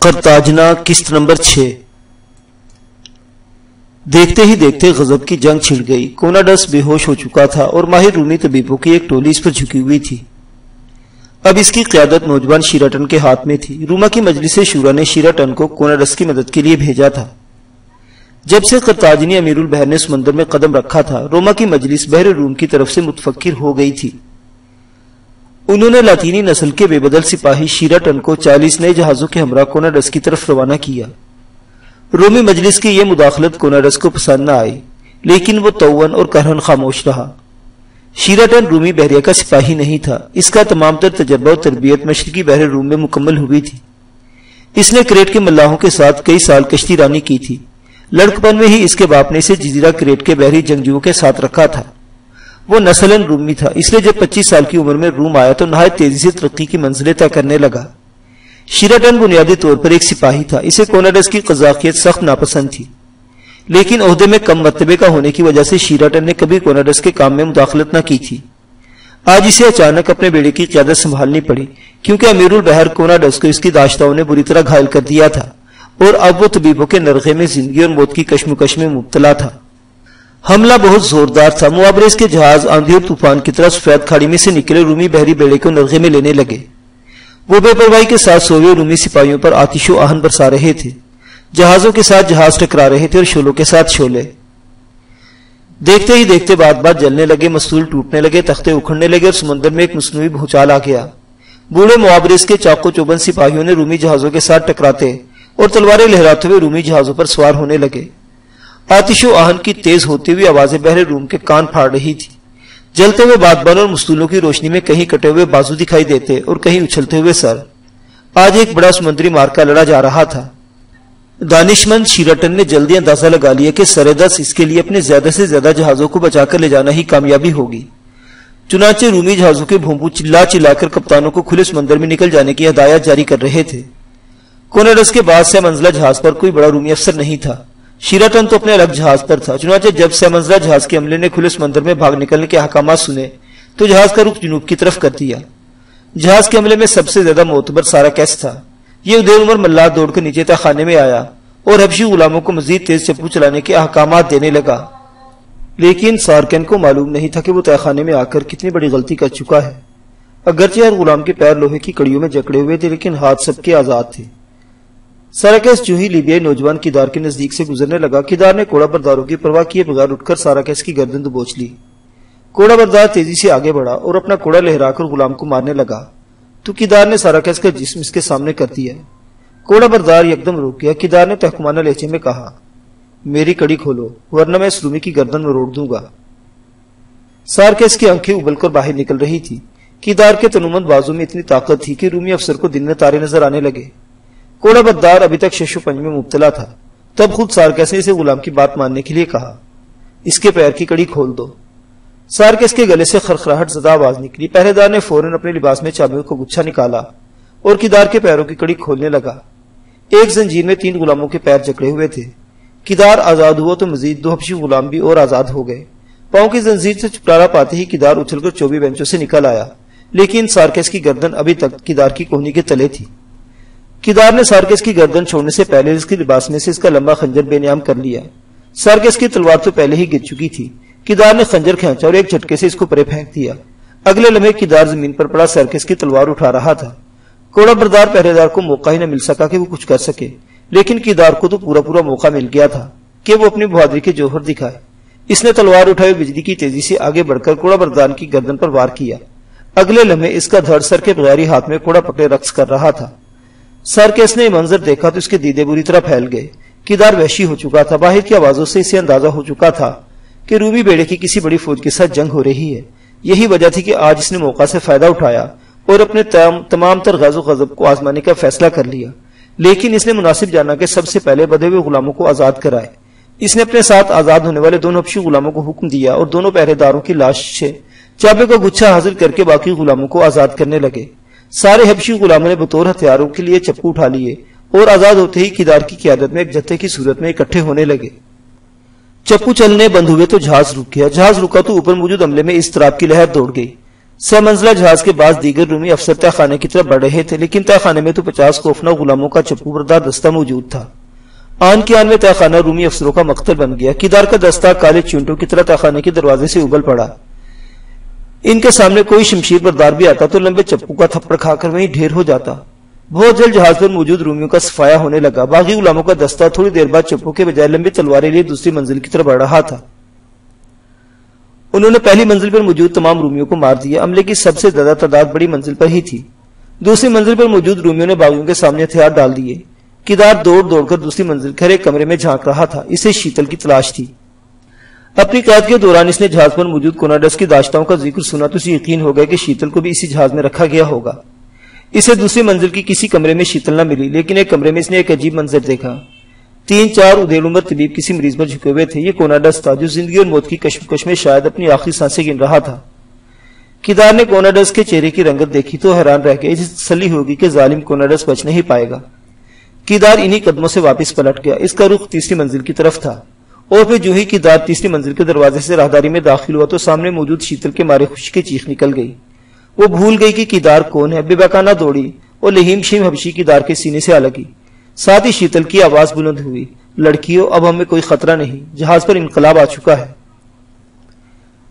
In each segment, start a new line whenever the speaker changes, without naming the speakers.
قرطاجنہ قسط نمبر 6۔ دیکھتے ہی دیکھتے غضب کی جنگ چھڑ گئی۔ کوناڈس بے ہوش ہو چکا تھا اور ماہر رومی طبیبوں کی ایک ٹولی اس پر جھکی ہوئی تھی۔ اب اس کی قیادت نوجوان شیراٹن کے ہاتھ میں تھی۔ روما کی مجلس شورا نے شیراٹن کو کوناڈس کی مدد کے لیے بھیجا تھا۔ جب سے قرطاجنی امیر البحر نے سمندر میں قدم رکھا تھا، روما کی مجلس بحر روم کی طرف سے متفکر ہو گئی تھی۔ انہوں نے لاطینی نسل کے بے بدل سپاہی شیراٹن کو 40 نئے جہازوں کے ہمراہ کوناڈس کی طرف روانہ کیا۔ رومی مجلس کی یہ مداخلت کوناڈس کو پسند نہ آئی، لیکن وہ توأن اور کرہن خاموش رہا۔ شیراٹن رومی بحریہ کا سپاہی نہیں تھا۔ اس کا تمام تر تجربہ و تربیت مشرقی بحر روم میں مکمل ہوئی تھی۔ اس نے کریٹ کے ملاحوں کے ساتھ کئی سال کشتی رانی کی تھی۔ لڑکپن میں ہی اس کے باپ نے اسے جزیرہ کریٹ کے بحری جنگجوؤں کے ساتھ رکھا تھا۔ وہ نسلاً رومی تھا، اس لیے جب 25 سال کی عمر میں روم آیا تو نہایت تیزی سے ترقی کی منزلیں طے کرنے لگا۔ شیراٹن بنیادی طور پر ایک سپاہی تھا۔ اسے کوناڈس کی قزاقیت سخت ناپسند تھی، لیکن عہدے میں کم مرتبے کا ہونے کی وجہ سے شیراٹن نے کبھی کوناڈس کے کام میں مداخلت نہ کی تھی۔ آج اسے اچانک اپنے بیڑے کی قیادت سنبھالنی پڑی، کیونکہ امیر البحر کوناڈس کو اس کی داشتاؤں نے بری طرح گھائل کر دیا تھا اور اب وہ طبیبوں کے نرغے میں زندگی اور موت کی کشمکش میں مبتلا تھا۔ حملہ بہت زوردار تھا۔ معابرس کے جہاز آندھی اور طوفان کی طرح سفید کھاڑی میں سے نکلے رومی بحری بیڑے کو نرغے میں لینے لگے۔ وہ بے پرواہی کے ساتھ سوئے رومی سپاہیوں پر آتش و آہن برسا رہے تھے۔ جہازوں کے ساتھ جہاز ٹکرا رہے تھے اور شولوں کے ساتھ شولے۔ دیکھتے ہی دیکھتے بات بات جلنے لگے، مستول ٹوٹنے لگے، تختے اکھڑنے لگے اور سمندر میں ایک مصنوعی بھونچال آ گیا۔ بوڑھے معابرس کے چاقو چوبند سپاہیوں نے رومی جہازوں کے ساتھ ٹکراتے اور تلواریں لہراتے ہوئے رومی جہازوں پر سوار ہونے لگے۔ آتش و آہن کی تیز ہوتی ہوئی آوازیں بحر روم کے کان پھاڑ رہی تھی۔ جلتے ہوئے بادبان اور مستولوں کی روشنی میں کہیں کٹے ہوئے بازو دکھائی دیتے اور کہیں اچھلتے ہوئے سر۔ آج ایک بڑا سمندری معرکہ لڑا جا رہا تھا۔ دانشمند شیراٹن نے جلدی اندازہ لگا لیا کہ سرے دست اس کے لیے اپنے زیادہ سے زیادہ جہازوں کو بچا کر لے جانا ہی کامیابی ہوگی۔ چنانچہ رومی جہازوں کے بھونپو چلا چلا کر کپتانوں کو کھلے سمندر میں نکل جانے کی ہدایات جاری کر رہے تھے۔ کوناڈس کے بعد سہ منزلہ جہاز پر کوئی بڑا رومی افسر نہیں تھا۔ شیراٹن تو اپنے الگ جہاز پر تھا۔ چنانچہ جب سہ منزلہ جہاز کے عملے نے کھلے سمندر میں بھاگ نکلنے کے احکامات سنے تو جہاز کا رخ جنوب کی طرف کر دیا۔ جہاز کے عملے میں سب سے زیادہ معتبر ساراکیس تھا۔ یہ ادیر عمر ملاح دوڑ کر نیچے تہ خانے میں آیا اور حبشی غلاموں کو مزید تیز چپو چلانے کے احکامات دینے لگا، لیکن سارکن کو معلوم نہیں تھا کہ وہ تہ خانے میں آ کر کتنی بڑی غلطی کر چکا ہے۔ اگرچہ ہر غلام کے پیر لوہے کی کڑیوں میں جکڑے ہوئے تھے، لیکن ہاتھ سب کے آزاد تھے۔ ساراکیس جو ہی لیبیائی نوجوان کیدار کے نزدیک سے گزرنے لگا، کیدار نے کوڑا برداروں کی پرواہ کیے بغیر اٹھ کر ساراکیس کی گردن دبوچ لی۔ کوڑا بردار تیزی سے آگے بڑھا اور اپنا کوڑا لہرا کر غلام کو مارنے لگا تو کیدار نے ساراکیس کا جسم اس کے سامنے کر دیا۔ کوڑا بردار یکدم رک گیا۔ کیدار نے تحکمانہ لہجے میں کہا، میری کڑی کھولو ورنہ میں اس رومی کی گردن مروڑ دوں گا۔ ساراکیس کی آنکھیں ابل کر باہر نکل رہی تھی۔ کیدار کے تنومند بازو میں اتنی طاقت تھی کہ رومی افسر کو دن میں تارے نظر آنے لگے۔ کوڑا بردار ابھی تک شش و پنج میں مبتلا تھا۔ تب خود ساراکیس نے اسے غلام کی بات ماننے کے لیے کہا، اس کے پیر کی کڑی کھول دو۔ ساراکیس کے گلے سے خرخراہٹ زدہ آواز نکلی۔ پہرے دار نے فوراً اپنے لباس میں چابیوں کا گچھا نکالا اور کیدار کے پیروں کی کڑی کھولنے لگا۔ ایک زنجیر میں 3 غلاموں کے پیر جکڑے ہوئے تھے۔ کیدار آزاد ہوا تو مزید 2 حبشی غلام بھی اور آزاد ہو گئے۔ پاؤں کی زنجیر سے چھٹکارا پاتے ہی کیدار اچھل کر 24 بینچوں سے نکل آیا، لیکن ساراکیس کی گردن ابھی تک کیدار کی کوہنی کے تلے تھی۔ کیدار نے ساراکیس کی گردن چھوڑنے سے پہلے اس کے لباس میں سے اس کا لمبا خنجر بے نیام کر لیا۔ ساراکیس کی تلوار تو پہلے ہی گر چکی تھی۔ کیدار نے خنجر کھینچا اور ایک جھٹکے سے اس کو پرے پھینک دیا۔ اگلے لمحے کیدار زمین پر پڑا ساراکیس کی تلوار اٹھا رہا تھا۔ کوڑا بردار پہرے دار کو موقع ہی نہ مل سکا کہ وہ کچھ کر سکے، لیکن کیدار کو تو پورا موقع مل گیا تھا کہ وہ اپنی بہادری کے جوہر دکھائے۔ اس نے تلوار اٹھائے بجلی کی تیزی سے آگے بڑھ کر کوڑا بردار کی گردن پر وار کیا۔ اگلے لمحے اس کا دھڑ سر کے بغیر ہی ہاتھ میں کوڑا پکڑے رقص کر رہا تھا۔ ساراکیس نے یہ منظر دیکھا تو اس کے دیدے بری طرح پھیل گئے۔ کیدار وحشی ہو چکا تھا۔ باہر کی آوازوں سے اسے اندازہ ہو چکا تھا کہ رومی بیڑے کی کسی بڑی فوج کے ساتھ جنگ ہو رہی ہے۔ یہی وجہ تھی کہ آج اس نے موقع سے فائدہ اٹھایا اور اپنے تمام تر غضب و غضب کو آزمانے کا فیصلہ کر لیا، لیکن اس نے مناسب جانا کہ سب سے پہلے بدھے ہوئے غلاموں کو آزاد کرائے۔ اس نے اپنے ساتھ آزاد ہونے والے 2 حبشی غلاموں کو حکم دیا اور دونوں پہرے داروں کی لاش سے چابے کا گچھا حاصل کر کے باقی غلاموں کو آزاد کرنے لگے۔ سارے حبشی غلاموں نے بطور ہتھیاروں کے لیے چپو اٹھا لیے اور آزاد ہوتے ہی کیدار کی قیادت میں ایک جتھے کی صورت میں اکٹھے ہونے لگے۔ چپو چلنے بند ہوئے تو جہاز رک گیا۔ جہاز رکا تو اوپر موجود عملے میں اضطراب کی لہر دوڑ گئی۔ سہ منزلہ جہاز کے بعد دیگر رومی افسر تہ خانے کی طرف بڑھ رہے تھے، لیکن تہ خانے میں تو 50 خوفناک غلاموں کا چپو بردار دستہ موجود تھا۔ آن کے آن میں تہ خانہ رومی افسروں کا مقتل بن گیا۔ کیدار کا دستہ کالے چونٹوں کی طرح تہ خانے کے دروازے سے ابل پڑا۔ ان کے سامنے کوئی شمشیر بردار بھی آتا تو لمبے چپو کا تھپڑ کھا کر وہیں ڈھیر ہو جاتا۔ بہت جلد جہاز پر موجود رومیوں کا صفایا ہونے لگا۔ باغی غلاموں کا دستہ تھوڑی دیر بعد چپو کے بجائے لمبی تلواریں لیے دوسری منزل کی طرف بڑھ رہا تھا۔ انہوں نے پہلی منزل پر موجود تمام رومیوں کو مار دیا۔ عملے کی سب سے زیادہ تعداد بڑی منزل پر ہی تھی۔ دوسری منزل پر موجود رومیوں نے باغیوں کے سامنے ہتھیار ڈال دیے۔ کیدار دوڑ دوڑ کر دوسری منزل کے ایک کمرے میں جھانک رہا تھا۔ اسے شیتل کی تلاش تھی۔ اپنی قید کے دوران اس نے جہاز پر موجود کوناڈس کی داشتاؤں کا ذکر سنا تو اسے یقین ہو گیا کہ شیتل کو بھی اسی جہاز میں رکھا گیا ہوگا۔ اسے دوسری منزل کی کسی کمرے میں شیتل نہ ملی، لیکن ایک کمرے میں اس نے ایک عجیب منظر دیکھا۔ 3-4 ادھیڑ عمر طبیب کسی مریض پر جھکے ہوئے تھے۔ یہ کوناڈس تھا جو زندگی اور موت کی کشمکش میں شاید اپنی آخری سانسیں گن رہا تھا۔ کیدار نے کوناڈس کے چہرے کی رنگت دیکھی تو حیران رہ گیا۔ اسے تسلی ہوگی کہ ظالم کوناڈس بچ نہیں پائے گا۔ کیدار انہی قدموں سے واپس پلٹ گیا۔ اس کا رخ تیسری منزل کی طرف تھا، اور پھر جو ہی کیدار تیسری منزل کے دروازے سے راہداری میں داخل ہوا تو سامنے موجود شیتل کے مارے خوشی کی چیخ نکل گئی۔ وہ بھول گئی کہ کیدار کون ہے، بے باکانہ دوڑی اور لہیم شیم حبشی کیدار کے سینے سے آ لگی۔ ساتھ ہی شیتل کی آواز بلند ہوئی، لڑکیوں اب ہمیں کوئی خطرہ نہیں، جہاز پر انقلاب آ چکا ہے۔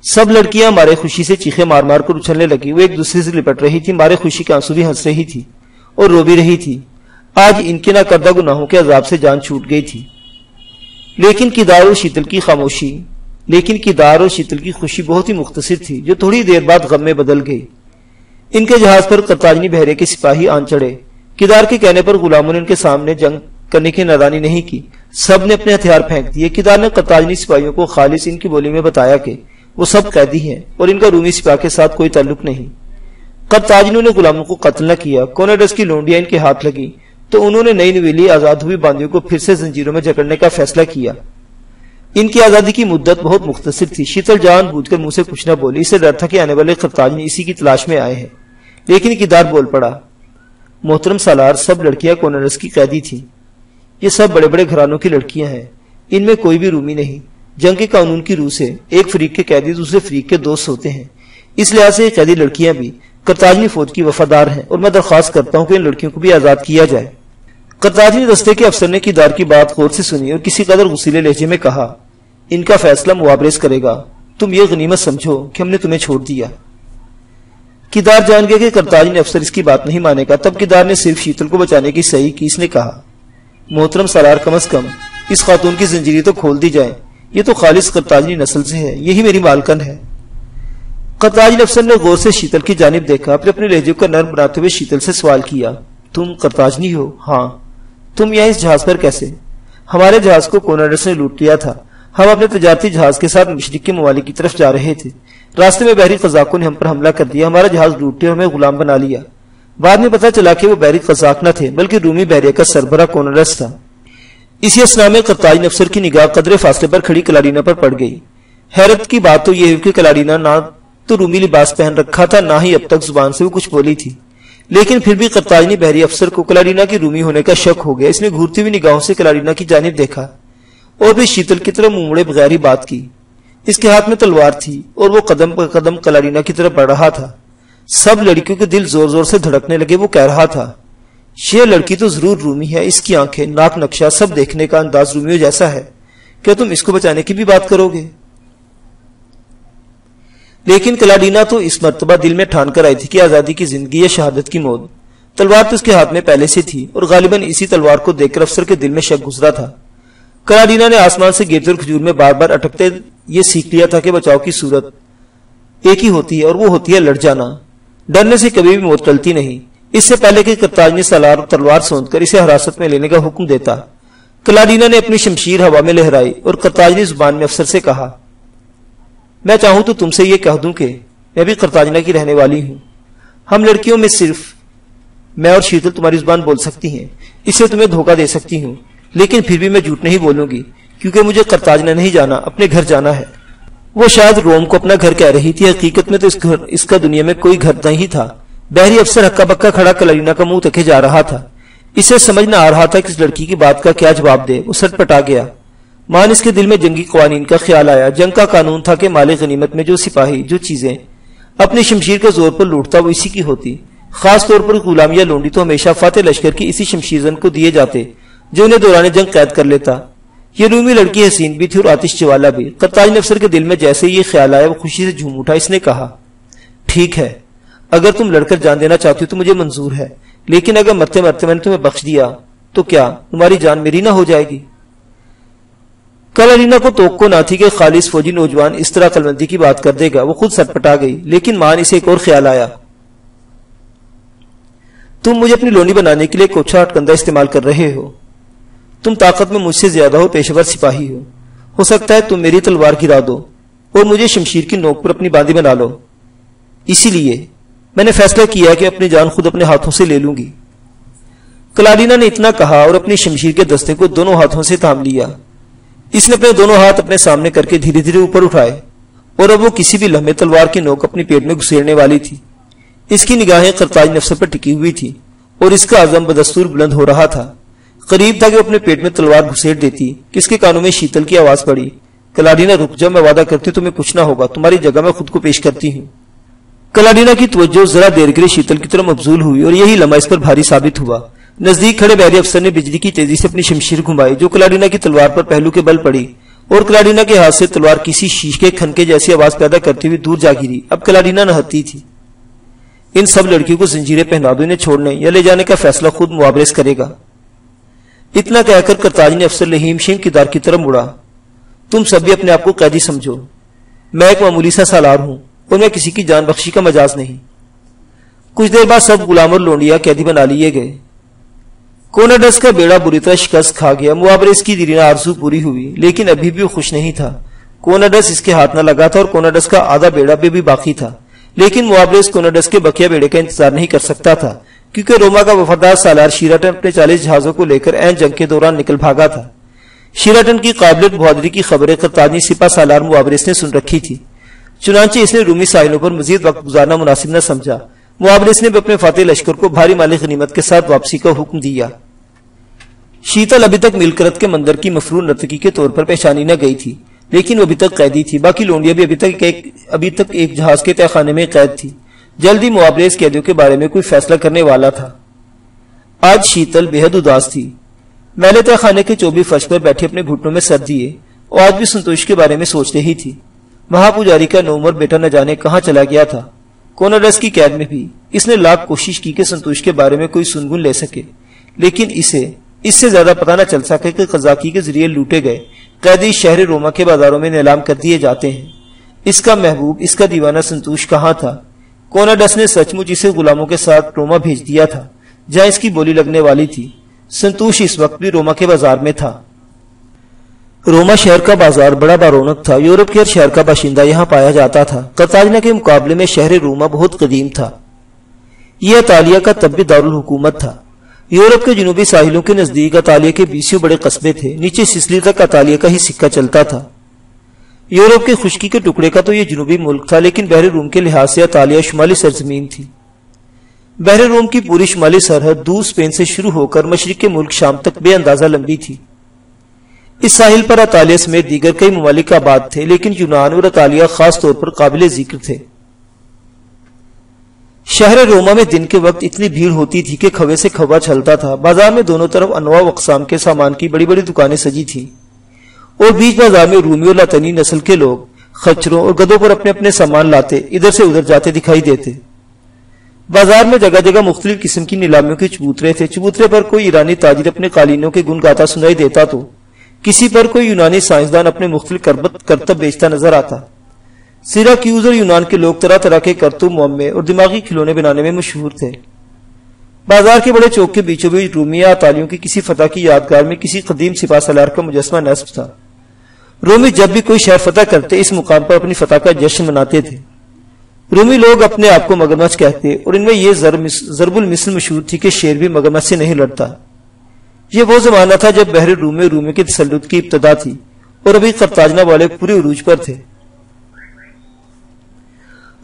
سب لڑکیاں مارے خوشی سے چیخیں مار مار کر اچھلنے لگی۔ وہ ایک دوسرے سے لپٹ رہی تھی، مارے خوشی کے آنسو بھی ہنس رہی تھی اور رو بھی رہی تھی۔ آج ان کے نہ کردہ گناہوں کے عذاب سے جان چھوٹ گئی تھی۔ لیکن کیدار اور شیتل کی خوشی بہت ہی مختصر تھی، جو تھوڑی دیر بعد غم میں بدل گئی۔ ان کے جہاز پر قرطاجنی بحرے کے سپاہی آن چڑھے۔ کیدار کے کہنے پر غلاموں نے ان کے سامنے جنگ کرنے کی نادانی نہیں کی، سب نے اپنے ہتھیار پھینک دیے۔ کیدار نے قرطاجنی سپاہیوں کو خالص ان کی بولی میں بتایا کہ وہ سب قیدی ہیں اور ان کا رومی سپاہ کے ساتھ کوئی تعلق نہیں۔ قرطاجنیوں نے غلاموں کو قتل نہ کیا۔ کوناڈس کی لونڈیاں ان کے ہاتھ لگی تو انہوں نے نئی نویلی آزاد ہوئی باندیوں کو پھر سے زنجیروں میں جکڑنے کا فیصلہ کیا۔ ان کی آزادی کی مدت بہت مختصر تھی۔ شیتل جان بوجھ کر منہ سے کچھ نہ بولی، اسے ڈر تھا کہ آنے والے قرطاجنی اسی کی تلاش میں آئے ہیں۔ لیکن کیدار بول پڑا، محترم سالار، سب لڑکیاں کوناڈس کی قیدی تھیں۔ یہ سب بڑے بڑے گھرانوں کی لڑکیاں ہیں، ان میں کوئی بھی رومی نہیں۔ جنگ کے قانون کی روح سے ایک فریق کے قیدی دوسرے فریق کے دوست ہوتے ہیں، اس لحاظ سے یہ قیدی لڑکیاں بھی قرطاجنی فوج کی وفادار ہیں، اور میں درخواست کرتا ہوں کہ ان لڑکیوں کو بھی آزاد کیا جائے۔ قرطاجنی دستے کے افسر نے کیدار کی بات غور سے سنی اور کسی قدر غصیلے لہجے میں کہا، ان کا فیصلہ موابرز کرے گا، تم یہ غنیمت سمجھو کہ ہم نے تمہیں چھوڑ دیا۔ کیدار جان گیا کہ قرطاجنی افسر اس کی بات نہیں مانے گا۔ تب کیدار نے صرف شیتل کو بچانے کی صحیح کی۔ اس نے کہا، محترم سالار، کم از کم اس خاتون کی زنجیریں تو کھول دی جائیں، یہ تو خالص قرطاجنی نسل سے ہے، یہی میری مالکن ہے۔ قرطاجنی افسر نے غور سے شیتل کی جانب دیکھا، پھر اپنے لہجے کو نرم بناتے ہوئے شیتل سے سوال کیا، تم قرطاجنی ہو؟ ہاں۔ تم یہاں اس جہاز پر کیسے؟ ہمارے جہاز کو کوناڈس نے لوٹ لیا تھا، ہم اپنے تجارتی جہاز کے ساتھ مشرق کے ممالک کی طرف جا رہے تھے۔ راستے میں بحری قزاقوں نے ہم پر حملہ کر دیا، ہمارا جہاز لوٹے اور ہمیں غلام بنا لیا۔ بعد میں پتہ چلا کہ وہ بحری قزاق نہ تھے بلکہ رومی بحریہ کا سربراہ کوناڈس تھا۔ اسی اثنا میں قرطاجنی افسر کی نگاہ قدرے فاصلے پر کھڑی کلارینا پر پڑ گئی۔ حیرت کی بات تو یہ ہے کہ کلارینا نہ تو رومی لباس پہن رکھا تھا، نہ ہی اب تک زبان سے وہ کچھ بولی تھی، لیکن پھر بھی قرطاجنی بحری افسر کو کلارینا کی رومی ہونے کا شک ہو گیا۔ اس نے گھورتی ہوئی نگاہوں سے کلارینا کی جانب دیکھا اور پھر شیتل کی طرف منہ موڑے بغیر ہی بات کی۔ اس کے ہاتھ میں تلوار تھی اور وہ قدم پر قدم کلارینا کی طرف بڑھ رہا تھا۔ سب لڑکیوں کے دل زور زور سے دھڑکنے لگے۔ وہ کہہ رہا تھا، یہ لڑکی تو ضرور رومی ہے، اس کی آنکھیں، ناک نقشہ، سب دیکھنے کا انداز رومیوں جیسا ہے، کیا تم اس کو بچانے کی بھی بات کرو گے؟ لیکن کلارینا تو اس مرتبہ دل میں ٹھان کر آئی تھی کہ آزادی کی زندگی یا شہادت کی موت۔ تلوار تو اس کے ہاتھ میں پہلے سے تھی اور غالباً اسی تلوار کو دیکھ کر افسر کے دل میں شک گزرا تھا۔ کلارینا نے آسمان سے گرتے اور کھجور میں بار بار اٹکتے یہ سیکھ لیا تھا کہ بچاؤ کی صورت ایک ہی ہوتی ہے اور وہ ہوتی ہے لڑ جانا۔ ڈرنے سے کبھی بھی موت ٹلتی نہیں۔ اس سے پہلے کہ قرطاجنی سالار تلوار سونت کر اسے حراست میں لینے کا حکم دیتا، کلارینا نے اپنی شمشیر ہوا میں لہرائی اور قرطاجنی زبان میں افسر سے کہا، میں چاہوں تو تم سے یہ کہہ دوں کہ میں بھی قرطاجنہ کی رہنے والی ہوں۔ ہم لڑکیوں میں صرف میں اور شیتل تمہاری زبان بول سکتی ہیں، اس سے تمہیں دھوکہ دے سکتی ہوں، لیکن پھر بھی میں جھوٹ نہیں بولوں گی کیونکہ مجھے قرطاجنہ نہیں جانا، اپنے گھر جانا ہے۔ وہ شاید روم کو اپنا گھر کہہ رہی تھی، حقیقت میں تو اس کا دنیا میں کوئی گھر نہیں تھا۔ بحری افسر ہکا بکا کھڑا کلارینا کا منہ تکے جا رہا تھا۔ اسے سمجھ نہ آ رہا تھا کہ اس لڑکی کی بات کا کیا جواب دے۔ وہ سٹ پٹا گیا۔ مان اس کے دل میں جنگی قوانین کا خیال آیا۔ جنگ کا قانون تھا کہ مال غنیمت میں جو سپاہی جو چیزیں اپنی شمشیر کا زور پر لوٹتا وہ اسی کی ہوتی. خاص طور پر غلام یا لونڈی تو ہمیشہ فاتح لشکر کی اسی شمشیر زن کو دیے جاتے جو انہیں دوران جنگ قید کر لیتا. یہ رومی لڑکی حسین بھی تھی اور آتش چوالا بھی. قرطاج افسر کے دل میں جیسے یہ خیال آیا وہ خوشی سے جھوم اٹھا. اس نے کہا ٹھیک ہے، اگر تم لڑ کر جان دینا چاہتی ہو تو مجھے منظور ہے، لیکن اگر مرتے مرتے میں نے تمہیں بخش دیا تو کیا تمہاری جان میری نہ ہو جائے گی؟ کلارینا کو توقع نہ تھی کہ خالص فوجی نوجوان اس طرح عقلمندی کی بات کر دے گا. وہ خود سٹپٹا گئی، لیکن مان اسے ایک اور خیال آیا. تم مجھے اپنی لونی بنانے کے لیے کوچھا ہٹکندہ استعمال کر رہے ہو. تم طاقت میں مجھ سے زیادہ ہو، پیشہ ور سپاہی ہو سکتا ہے تم میری تلوار گرا دو اور مجھے شمشیر کی نوک پر اپنی باندھی بنا لو. اسی لیے میں نے فیصلہ کیا کہ اپنی جان خود اپنے ہاتھوں سے لے لوں گی. کلارینا نے اتنا کہا اور اپنی شمشیر کے دستے کو دونوں ہاتھوں سے تھام لیا. اس نے اپنے دونوں ہاتھ اپنے سامنے کر کے دھیرے دھیرے اوپر اٹھائے اور اب وہ کسی بھی لمحے تلوار کی نوک اپنی پیٹ میں گھسیڑنے والی تھی. اس کی نگاہیں قرطاج افسر پر ٹکی ہوئی تھی اور اس کا عزم بدستور بلند ہو رہا تھا. قریب تھا کہ وہ اپنے پیٹ میں تلوار گھسیڑ دیتی کہ اس کے کانوں میں شیتل کی آواز پڑی. کلارینا رک جا، میں وعدہ کرتی ہوں تمہیں کچھ نہ ہوگا، تمہاری جگہ میں خود کو پیش کرتی ہوں. کلارینا کی توجہ ذرا دیر کے لیے شیتل کی طرف مبذول ہوئی اور یہی لمحہ اس پر بھاری ثابت ہوا. نزدیک کھڑے بحری افسر نے بجلی کی تیزی سے اپنی شمشیر گھمائی جو کلارینا کی تلوار پر پہلو کے بل پڑی اور کلارینا کے ہاتھ سے تلوار کسی شیش کے کھنکے جیسی آواز پیدا کرتے ہوئے دور جا گری. اب کلارینا نہتی تھی. ان سب لڑکیوں کو زنجیریں پہنا دو، انہیں چھوڑنے یا لے جانے کا فیصلہ خود معابرس کرے گا. اتنا کہہ کر قرطاج نے افسر لہیم شیم کی دار کی طرف مڑا. تم سب بھی اپنے آپ کو قیدی سمجھو، میں ایک معمولی سا سالار ہوں اور میں کسی کی جان بخشی کا مجاز نہیں. کچھ دیر بعد سب غلام اور لونڈیا قیدی بنا لیے گئے. کوناڈس کا بیڑا بری طرح شکست کھا گیا. معابرس کی دیرینہ آرزو پوری ہوئی، لیکن ابھی بھی وہ خوش نہیں تھا. کوناڈس اس کے ہاتھ نہ لگا تھا اور کوناڈس کا آدھا بیڑا بھی باقی تھا، لیکن معابرس کوناڈس کے بقیہ بیڑے کا انتظار نہیں کر سکتا تھا کیونکہ روما کا وفادار سالار شیراٹن اپنے 40 جہازوں کو لے کر عین جنگ کے دوران نکل بھاگا تھا. شیراٹن کی قابلیت بہادری کی خبریں قرطاجنی سپاہ سالار معابرس نے سن رکھی تھی، چنانچہ اس نے رومی ساحلوں پر مزید وقت گزارنا مناسب نہ سمجھا. معابرس نے اپنے فاتح لشکر کو بھاری مالی غنیمت کے ساتھ واپسی کا حکم دیا. شیتل ابھی تک ملکرت کے مندر کی مفرور نرتکی کے طور پر پہچانی نہ گئی تھی، لیکن وہ ابھی تک قیدی تھی. باقی لونڈیاں بھی ابھی تک ایک جہاز کے تہہ خانے میں قید تھی. جلدی معابرس قیدیوں کے بارے میں کوئی فیصلہ کرنے والا تھا. آج شیتل بے حد اداس تھی. میلے تہہ خانے کے چوبی فرش پر بیٹھے اپنے گھٹنوں میں سر دیے اور آج بھی سنتوش کے بارے میں سوچ رہی تھی. وہاں پجاری کا نوعمر بیٹا نہ جانے کہاں چلا گیا تھا. کوناڈس کی قید میں بھی اس نے لاکھ کوشش کی کہ سنتوش کے بارے میں کوئی سنگن لے سکے، لیکن اس سے زیادہ پتہ نہ چل سکے کہ قزاقی کے ذریعے لوٹے گئے قیدی شہر روما کے بازاروں میں نیلام کر دیے جاتے ہیں. اس کا محبوب، اس کا دیوانہ سنتوش کہاں تھا؟ کوناڈس نے سچ مچ اسے غلاموں کے ساتھ روما بھیج دیا تھا جہاں اس کی بولی لگنے والی تھی. سنتوش اس وقت بھی روما کے بازار میں تھا. روما شہر کا بازار بڑا بارونق تھا. یورپ کے ہر شہر کا باشندہ یہاں پایا جاتا تھا. قرطاجنہ کے مقابلے میں شہر روما بہت قدیم تھا. یہ اطالیہ کا تب بھی دارالحکومت تھا. یورپ کے جنوبی ساحلوں کے نزدیک اطالیہ کے 20 بڑے قصبے تھے. نیچے سسلی تک اطالیہ کا ہی سکہ چلتا تھا. یورپ کے خشکی کے ٹکڑے کا تو یہ جنوبی ملک تھا، لیکن بحر روم کے لحاظ سے اطالیہ شمالی سرزمین تھی. بحر روم کی پوری شمالی سرحد دور اسپین سے شروع ہو کر مشرق کے ملک شام تک بے اندازہ لمبی تھی. اس ساحل پر اطالیہ سمیت دیگر کئی ممالک آباد تھے، لیکن یونان اور اطالیہ خاص طور پر قابل ذکر تھے. شہر روما میں دن کے وقت اتنی بھیڑ ہوتی تھی کہ کھوے سے کھوا چھلتا تھا. بازار میں دونوں طرف انواع و اقسام کے سامان کی بڑی بڑی دکانیں سجی تھیں اور بیچ بازار میں رومی اور لاطینی نسل کے لوگ خچروں اور گدوں پر اپنے اپنے سامان لاتے ادھر سے ادھر جاتے دکھائی دیتے. بازار میں جگہ جگہ مختلف قسم کی نیلامیوں کے چبوترے تھے. چبوترے پر کوئی ایرانی تاجر اپنے قالینوں کے گن گاتا سنائی دیتا تو کسی پر کوئی یونانی سائنسدان اپنے مختلف کرتب بیچتا نظر آتا. سیراکیوز اور یونان کے لوگ طرح طرح کے کرتب، معمے اور دماغی کھلونے بنانے میں مشہور تھے. بازار کے بڑے چوک کے بیچوں بیچ رومیہ اطالیوں کی کسی فتح کی یادگار میں کسی قدیم سپاہ سالار کا مجسمہ نصب تھا. رومی جب بھی کوئی شہر فتح کرتے اس مقام پر اپنی فتح کا جشن مناتے تھے. رومی لوگ اپنے آپ کو مگرمچھ کہتے اور ان میں یہ ضرب المثل مشہور تھی کہ شیر بھی مگرمچھ سے نہیں لڑتا. یہ وہ زمانہ تھا جب بحر روم میں رومی کے تسلط کی ابتدا تھی اور ابھی قرطاجنہ والے پورے عروج پر تھے.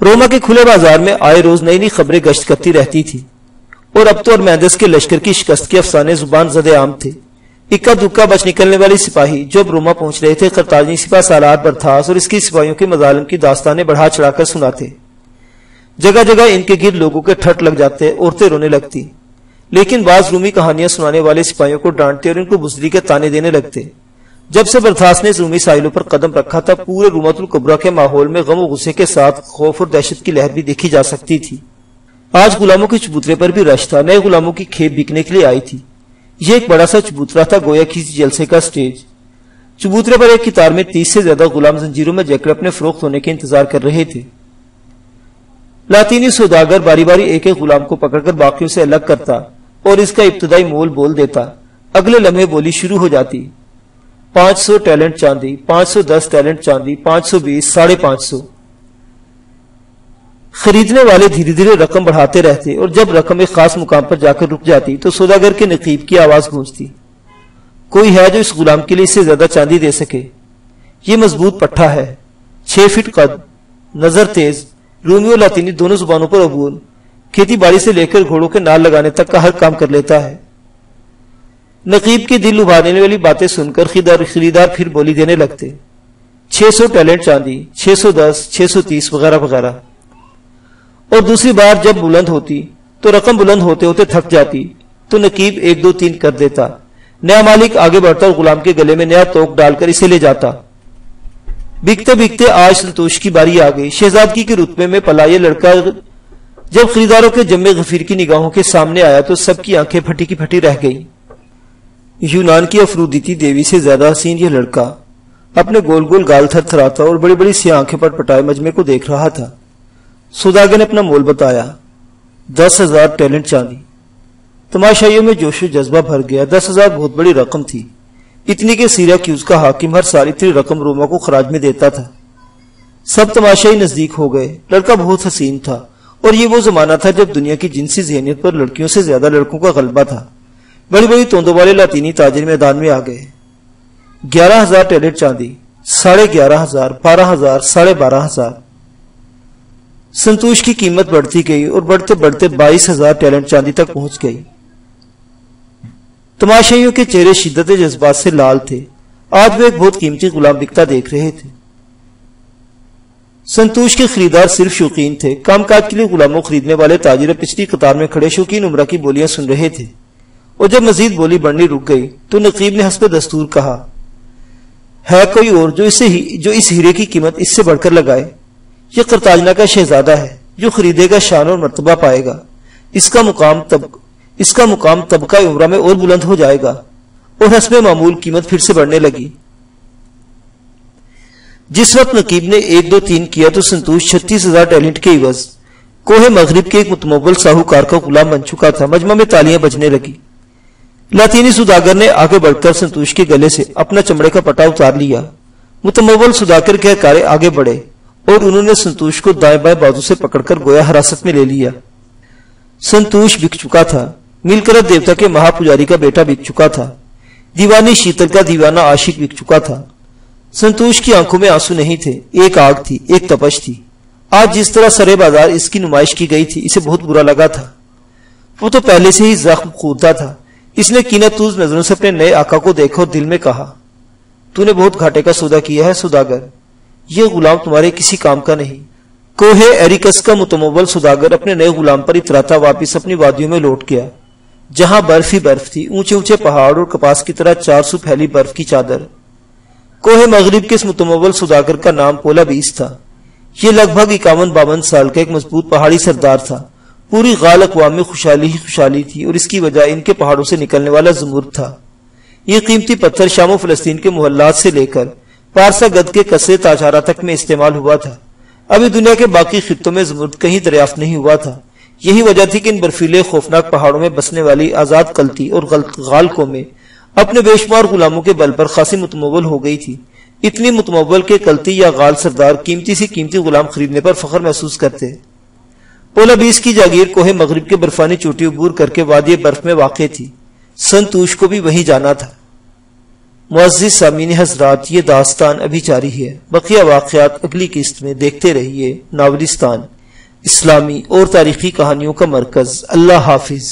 روما کے کھلے بازار میں آئے روز نئی نئی خبریں گشت کرتی رہتی تھی اور اب تو ارمیندس کے لشکر کی شکست کے افسانے زبان زد عام تھے. اکا دکا بچ نکلنے والی سپاہی جب روما پہنچ رہے تھے قرطاجنی سپاہ سالار برتھاس اور اس کے سپاہیوں کے مظالم کی داستانیں بڑھا چڑھا کر سناتے. جگہ جگہ ان کے گرد لوگوں کے ٹھٹ لگ جاتے، عورتیں رونے لگتی، لیکن بعض رومی کہانیاں سنانے والے سپاہیوں کو ڈانٹتے اور ان کو بزدلی کے تانے دینے لگتے۔ جب سے برتھاس نے رومی ساحلوں پر قدم رکھا تھا، پورے رومۃ الکبریٰ کے ماحول میں غم و غصے کے ساتھ خوف اور دہشت کی لہر بھی دیکھی جا سکتی تھی۔ آج غلاموں کے چبوترے پر بھی رش تھا، نئے غلاموں کی کھیپ بکنے کے لیے آئی تھی۔ یہ ایک بڑا سا چبوترا تھا، گویا کسی جلسے کا سٹیج۔ چبوترے پر ایک قطار میں 30 سے زیادہ غلام زنجیروں میں جکڑے اپنے فروخت ہونے کے انتظار کر رہے تھے۔ لاطینی سوداگر باری باری ایک ایک غلام کو پکڑ کر باقیوں سے الگ کرتا اور اس کا ابتدائی مول بول دیتا۔ اگلے لمحے بولی شروع ہو جاتی۔ 500 ٹیلنٹ چاندی، 510 ٹیلنٹ چاندی، 520، 550۔ خریدنے والے دھیرے دھیرے رقم بڑھاتے رہتے اور جب رقم ایک خاص مقام پر جا کر رک جاتی تو سوداگر کے نقیب کی آواز گونجتی، کوئی ہے جو اس غلام کے لیے اس سے زیادہ چاندی دے سکے؟ یہ مضبوط پٹھا ہے، 6 فٹ قد، نظر تیز، رومی اور لاطینی دونوں زبانوں پر عبور، کھیتی باڑی سے لے کر گھوڑوں کے نال لگانے تک کا ہر کام کر لیتا ہے۔ نقیب کی دل لبھانے والی باتیں سن کر خریدار پھر بولی دینے لگتے، 600 ٹیلنٹ چاندی، 610، 630 وغیرہ وغیرہ۔ اور دوسری بار جب بلند ہوتی تو رقم بلند ہوتے ہوتے تھک جاتی تو نقیب 1 2 3 کر دیتا۔ نیا مالک آگے بڑھتا اور غلام کے گلے میں نیا توق ڈال کر اسے لے جاتا۔ بکتے بکتے آج سنتوش کی باری آ گئی۔ شہزادگی کے رتبے میں پلا یہ لڑکا جب خریداروں کے جم غفیر کی نگاہوں کے سامنے آیا تو سب کی آنکھیں پھٹی کی پھٹی رہ گئی۔ یونان کی افرودیتی دیوی سے زیادہ حسین یہ لڑکا اپنے گول گول گال تھر تھراتا اور بڑی بڑی سی آنکھیں پٹ پٹائے مجمع کو دیکھ رہا تھا۔ سوداگر نے اپنا مول بتایا، 10,000 ٹیلنٹ چاندی۔ تماشائیوں میں جوش و جذبہ بھر گیا۔ 10,000 بہت بڑی رقم تھی، اتنی کہ سیراکیوز کا حاکم ہر سال اتنی رقم روما کو خراج میں دیتا تھا۔ سب تماشائی نزدیک ہو گئے۔ لڑکا بہت حسین تھا اور یہ وہ زمانہ تھا جب دنیا کی جنسی ذہنیت پر لڑکیوں سے زیادہ لڑکوں کا غلبہ تھا۔ بڑی بڑی توندوں والے لاطینی تاجر میدان میں آ گئے۔ 11,000 ٹیلنٹ چاندی، 11,500، 12,000، 12,500۔ سنتوش کی قیمت بڑھتی گئی اور بڑھتے بڑھتے 22,000 ٹیلنٹ چاندی تک پہنچ گئی۔ تماشائیوں کے چہرے شدت جذبات سے لال تھے۔ آج وہ ایک بہت قیمتی غلام بکتا دیکھ رہے تھے۔ سنتوش کے خریدار صرف شوقین تھے۔ کام کاج کے لیے غلاموں خریدنے والے تاجر پچھلی قطار میں کھڑے شوقین عمرہ کی بولیاں سن رہے تھے، اور جب مزید بولی بڑھنی رک گئی تو نقیب نے حسب دستور کہا، ہے کوئی اور جو اس ہیرے کی قیمت اس سے بڑھ کر لگائے؟ یہ قرطاجنہ کا شہزادہ ہے، جو خریدے گا شان اور مرتبہ پائے گا۔ اس کا مقام طبقہ عمرہ میں اور بلند ہو جائے گا۔ اور حسب معمول قیمت پھر سے بڑھنے لگی۔ جس وقت نقیب نے 1 2 3 کیا تو سنتوش 36,000 ٹیلنٹ کے عوض کوہ مغرب کے ایک متمول ساہوکار کا غلام بن چکا تھا۔ مجمع میں تالیاں بجنے لگی۔ لاطینی سوداگر نے آگے بڑھ کر سنتوش کے گلے سے اپنا چمڑے کا پٹا اتار لیا۔ متمول سوداگر کے کارے آگے بڑھے اور انہوں نے سنتوش کو دائیں بائیں بازو سے پکڑ کر گویا حراست میں لے لیا۔ سنتوش بک چکا تھا۔ میلکرت دیوتا کے مہا پجاری کا بیٹا بک چکا تھا۔ دیوانی شیتل کا دیوانہ عاشق بک چکا تھا۔ سنتوش کی آنکھوں میں آنسو نہیں تھے، ایک آگ تھی، ایک تپش تھی۔ آج جس طرح سرے بازار اس کی نمائش کی گئی تھی، اسے بہت برا لگا تھا۔ وہ تو پہلے سے ہی زخم خوردہ تھا۔ اس نے کینہ توز نظروں سے اپنے نئے آقا کو دیکھا اور دل میں کہا، تو نے بہت گھاٹے کا سودا کیا ہے سوداگر، یہ غلام تمہارے کسی کام کا نہیں۔ کوہ ایریکس کا متمول سوداگر اپنے نئے غلام پر اتراتا واپس اپنی وادیوں میں لوٹ گیا، جہاں برف ہی برف تھی، اونچے اونچے پہاڑ اور کپاس کی طرح 400 پھیلی برف کی چادر۔ کوہ مغرب کے اس متمول سوداگر کا نام پولا بیس تھا۔ یہ لگ بھگ 51-52 سال کا ایک مضبوط پہاڑی سردار تھا۔ پوری غال اقوام میں خوشحالی ہی خوشحالی تھی اور اس کی وجہ ان کے پہاڑوں سے نکلنے والا زمرد تھا۔ یہ قیمتی پتھر شام و فلسطین کے محلات سے لے کر پارسا گد کے قصرے تاجارہ تک میں استعمال ہوا تھا۔ ابھی دنیا کے باقی خطوں میں زمرد کہیں دریافت نہیں ہوا تھا۔ یہی وجہ تھی کہ ان برفیلے خوفناک پہاڑوں میں بسنے والی آزاد قلتی اور غال قومیں اپنے بے شمار غلاموں کے بل پر خاصی متمول ہو گئی تھی۔ اتنی متمول کے قلتی یا غال سردار قیمتی سے قیمتی غلام خریدنے پر فخر محسوس کرتے۔ پولا بیس کی جاگیر کوہ مغرب کے برفانی چوٹی عبور کر کے وادی برف میں واقع تھی۔ سنتوش کو بھی وہیں جانا تھا۔ معزز سامعین حضرات، یہ داستان ابھی جاری ہے، بقیہ واقعات اگلی قسط میں دیکھتے رہیے۔ ناولستان، اسلامی اور تاریخی کہانیوں کا مرکز۔ اللہ حافظ۔